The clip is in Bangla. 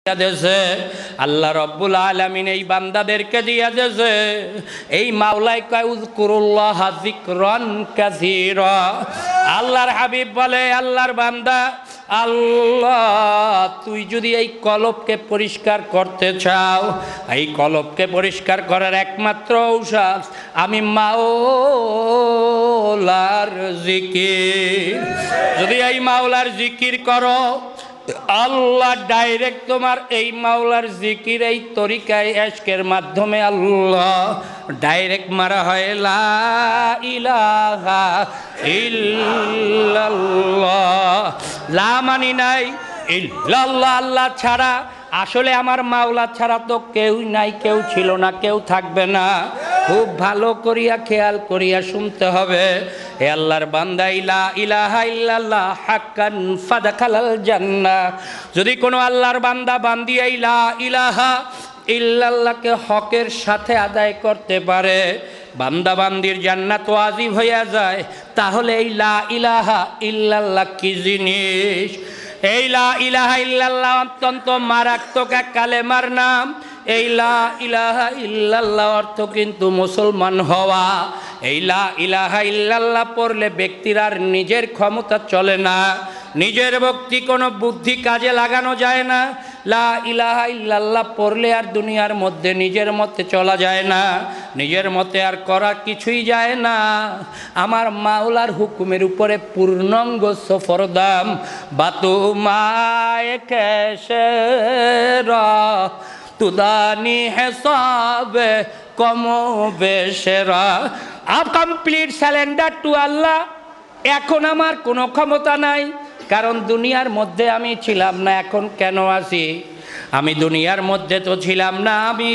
দেশে আল্লাহ রব্বুল আলামিন এই বান্দাদেরকে দিয়া দেশে এই মাওলাই কয় উযকুরুল্লাহ যিকরান কাসীরা। আল্লাহর হাবিব বলে, আল্লাহর বান্দা, আল্লাহ তুই যদি এই কলবকে পরিষ্কার করতে চাও, এই কলবকে পরিষ্কার করার একমাত্র ঔষধ আমি মাওলার জিকির। যদি এই মাওলার জিকির করো, আল্লাহ ডাইরেক্ট তোমার এই মাওলার জিকির এই তরিকায় ইশকের মাধ্যমে আল্লাহ ডাইরেক্ট মারা হয় লা ইলাহা ইল্লাল্লাহ। লা মানি নাই ইল্লাল্লাহ, আল্লাহ ছাড়া আসলে আমার মাওলা ছাড়া তো কেউ নাই, কেউ ছিল না, কেউ থাকবে না। খুব ভালো করিয়া খেয়াল করিয়া শুনতে হবে। হে আল্লাহর বান্দা, লা ইলাহা ইল্লাল্লাহ হাক্কান ফাদাখালাল জান্নাহ। যদি কোনো আল্লাহর বান্দা বান্দি এই লা ইলাহা ইল্লাল্লাহকে হকের সাথে আদায় করতে পারে, বান্দা বান্দির জান্নাত ওয়াজিব হইয়া যায়। তাহলে এই লা ইলাহা ইল্লাল্লাহ কি জিনিস? এই লা ইলাহা ইল্লাল্লাহ অত্যন্ত মারাত্মক এক কালেমার নাম। এই লা ইলাহা ইল্লাল্লাহ অর্থ কিন্তু মুসলমান হওয়া। এই লা ইলাহা ইল্লাল্লাহ পড়লে ব্যক্তির আর নিজের ক্ষমতা চলে না, নিজের ভক্তি কোনো বুদ্ধি কাজে লাগানো যায় না। লা ইলাহা ইল্লাল্লাহ পড়লে আর দুনিয়ার মধ্যে নিজের মতে চলা যায় না, নিজের মতে আর করা কিছুই যায় না। আমার মাওলার হুকুমের উপরে পূর্ণাঙ্গ সফরদাম বাতু মায়ে কেশে রা তুদানি হেসাবে কম বেশেরা। আপ কমপ্লিট সারেন্ডার টু আল্লাহ। এখন আমার কোনো ক্ষমতা নাই, কারণ দুনিয়ার মধ্যে আমি ছিলাম না। এখন কেন আছি? আমি দুনিয়ার মধ্যে তো ছিলাম না, আমি